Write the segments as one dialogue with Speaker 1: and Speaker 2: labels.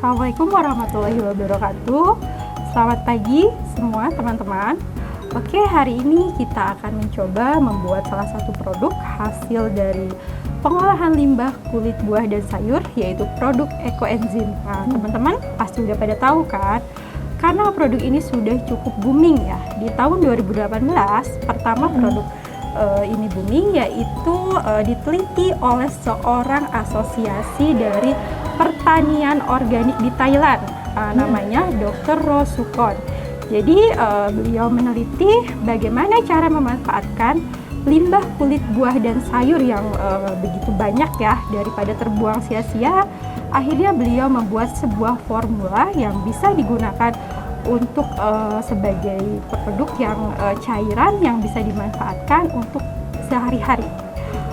Speaker 1: Assalamualaikum warahmatullahi wabarakatuh. Selamat pagi semua teman-teman. Oke, hari ini kita akan mencoba membuat salah satu produk hasil dari pengolahan limbah kulit buah dan sayur, yaitu produk ekoenzim. Nah, teman-teman pasti udah pada tahu kan? Karena produk ini sudah cukup booming ya. Di tahun 2018, pertama produk ini booming, yaitu diteliti oleh seorang asosiasi dari pertanian organik di Thailand, namanya Dr. Roh Sukon. Jadi beliau meneliti bagaimana cara memanfaatkan limbah kulit buah dan sayur yang begitu banyak ya, daripada terbuang sia-sia. Akhirnya beliau membuat sebuah formula yang bisa digunakan untuk sebagai produk yang cairan yang bisa dimanfaatkan untuk sehari-hari.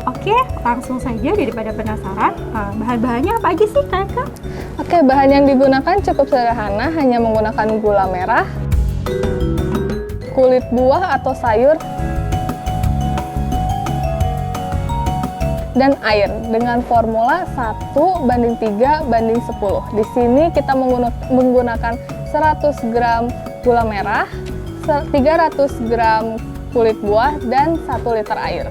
Speaker 1: Oke, langsung saja daripada penasaran, bahan-bahannya apa aja sih Kak?
Speaker 2: Oke, bahan yang digunakan cukup sederhana, hanya menggunakan gula merah, kulit buah atau sayur, dan air dengan formula 1:3:10. Di sini kita menggunakan 100 gram gula merah, 300 gram kulit buah, dan 1 liter air.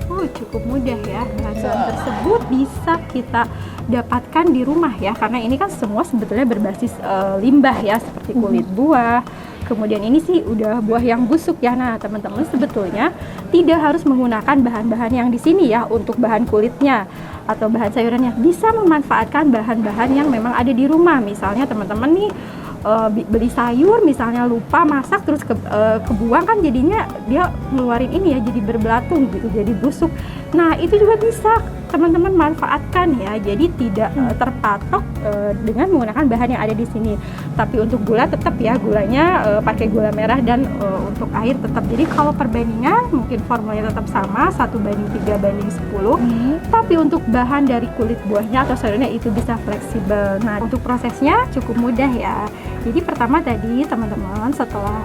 Speaker 1: Oh, cukup mudah ya. Bahan-bahan tersebut bisa kita dapatkan di rumah ya, karena ini kan semua sebetulnya berbasis limbah ya, seperti kulit buah. Kemudian ini sih udah buah yang busuk ya. Nah, teman-teman sebetulnya tidak harus menggunakan bahan-bahan yang di sini ya untuk bahan kulitnya atau bahan sayurannya. Bisa memanfaatkan bahan-bahan yang memang ada di rumah. Misalnya teman-teman nih beli sayur, misalnya lupa masak terus kebuang, kan jadinya dia ngeluarin ini ya, jadi berbelatung gitu, jadi busuk. Nah, itu juga bisa teman-teman manfaatkan ya. Jadi tidak terpatok dengan menggunakan bahan yang ada di sini. Tapi untuk gula tetap ya, gulanya pakai gula merah, dan untuk air tetap. Jadi kalau perbandingan mungkin formulanya tetap sama, 1:3:10. Tapi untuk bahan dari kulit buahnya atau sayurnya itu bisa fleksibel. Nah, untuk prosesnya cukup mudah ya. Jadi pertama tadi teman-teman setelah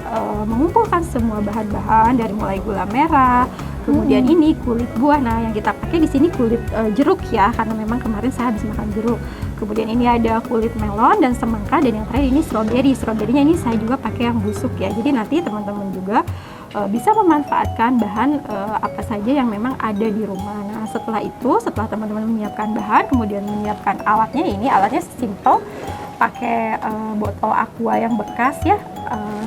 Speaker 1: mengumpulkan semua bahan-bahan dari mulai gula merah, kemudian ini kulit buah. Nah, yang kita pakai di sini kulit jeruk ya, karena memang kemarin saya habis makan jeruk. Kemudian ini ada kulit melon dan semangka, dan yang terakhir ini stroberi. Stroberinya ini saya juga pakai yang busuk ya. Jadi nanti teman-teman juga bisa memanfaatkan bahan apa saja yang memang ada di rumah. Nah, setelah itu, setelah teman-teman menyiapkan bahan, kemudian menyiapkan alatnya, ini alatnya simple, pakai botol aqua yang bekas ya.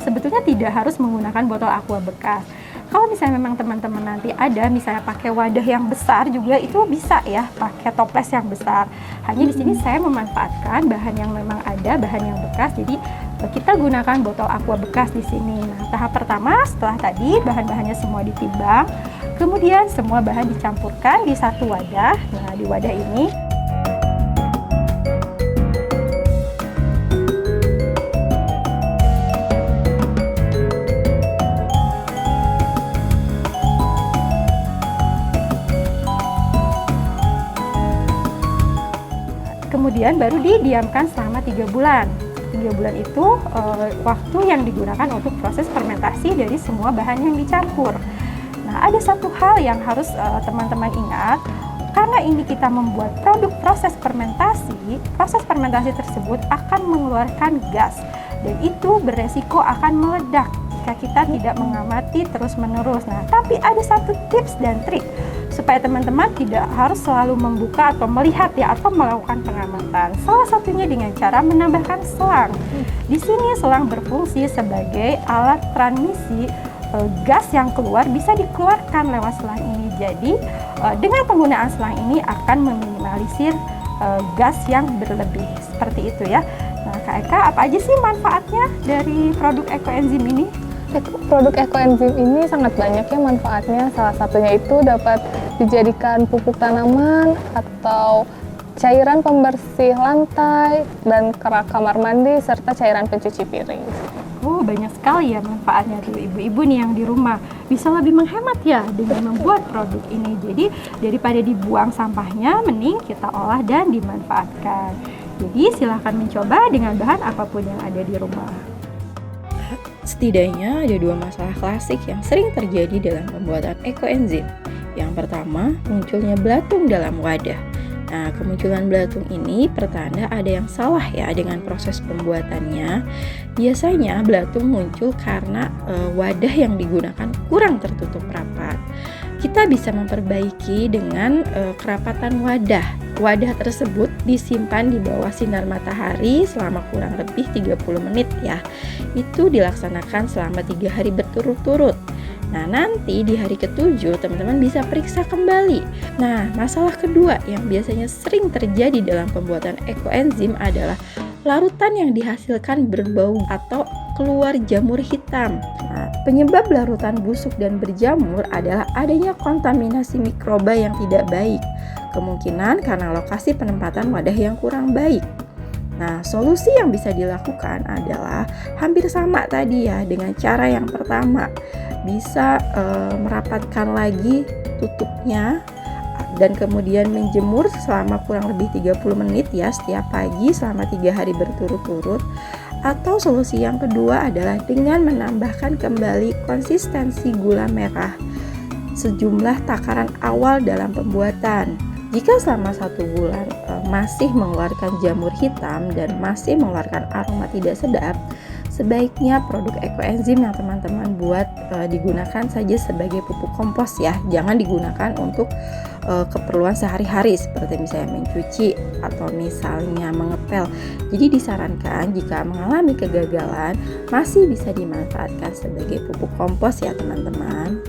Speaker 1: Sebetulnya tidak harus menggunakan botol aqua bekas. Kalau misalnya memang teman-teman nanti ada misalnya pakai wadah yang besar juga, itu bisa ya, pakai toples yang besar. Hanya di sini saya memanfaatkan bahan yang memang ada, bahan yang bekas. Jadi kita gunakan botol aqua bekas di sini. Nah, tahap pertama setelah tadi bahan-bahannya semua ditimbang, kemudian semua bahan dicampurkan di satu wadah. Nah, di wadah ini kemudian baru didiamkan selama 3 bulan. 3 bulan itu waktu yang digunakan untuk proses fermentasi dari semua bahan yang dicampur. Nah, ada satu hal yang harus teman-teman ingat, karena ini kita membuat produk proses fermentasi tersebut akan mengeluarkan gas, dan itu beresiko akan meledak jika kita tidak mengamati terus-menerus. Nah, tapi ada satu tips dan trik supaya teman-teman tidak harus selalu membuka atau melihat ya, atau melakukan pengamatan. Salah satunya dengan cara menambahkan selang. Di sini selang berfungsi sebagai alat transmisi gas yang keluar, bisa dikeluarkan lewat selang ini. Jadi dengan penggunaan selang ini akan meminimalisir gas yang berlebih, seperti itu ya. Nah, Kak Eka, apa aja sih manfaatnya dari produk ekoenzim ini?
Speaker 2: Produk ekoenzim ini sangat banyak ya manfaatnya. Salah satunya itu dapat dijadikan pupuk tanaman atau cairan pembersih lantai dan kerak kamar mandi, serta cairan pencuci piring.
Speaker 1: Oh, banyak sekali ya manfaatnya tuh ibu-ibu nih yang di rumah. Bisa lebih menghemat ya dengan membuat produk ini. Jadi daripada dibuang sampahnya, mending kita olah dan dimanfaatkan. Jadi silahkan mencoba dengan bahan apapun yang ada di rumah.
Speaker 3: Setidaknya ada 2 masalah klasik yang sering terjadi dalam pembuatan ekoenzim. Yang pertama, munculnya belatung dalam wadah. Nah, kemunculan belatung ini pertanda ada yang salah ya dengan proses pembuatannya. Biasanya belatung muncul karena wadah yang digunakan kurang tertutup rapat. Kita bisa memperbaiki dengan kerapatan wadah. Wadah tersebut disimpan di bawah sinar matahari selama kurang lebih 30 menit ya. Itu dilaksanakan selama 3 hari berturut-turut. Nah, nanti di hari ke-7 teman-teman bisa periksa kembali. Nah, masalah kedua yang biasanya sering terjadi dalam pembuatan ekoenzim adalah larutan yang dihasilkan berbau atau keluar jamur hitam. Nah, penyebab larutan busuk dan berjamur adalah adanya kontaminasi mikroba yang tidak baik. Kemungkinan karena lokasi penempatan wadah yang kurang baik. Nah, solusi yang bisa dilakukan adalah hampir sama tadi ya dengan cara yang pertama. Bisa merapatkan lagi tutupnya dan kemudian menjemur selama kurang lebih 30 menit ya setiap pagi selama 3 hari berturut-turut. Atau solusi yang kedua adalah dengan menambahkan kembali konsistensi gula merah sejumlah takaran awal dalam pembuatan. Jika selama 1 bulan masih mengeluarkan jamur hitam dan masih mengeluarkan aroma tidak sedap, sebaiknya produk ekoenzim yang teman-teman buat digunakan saja sebagai pupuk kompos ya. Jangan digunakan untuk keperluan sehari-hari seperti misalnya mencuci atau misalnya mengepel. Jadi disarankan jika mengalami kegagalan masih bisa dimanfaatkan sebagai pupuk kompos ya teman-teman.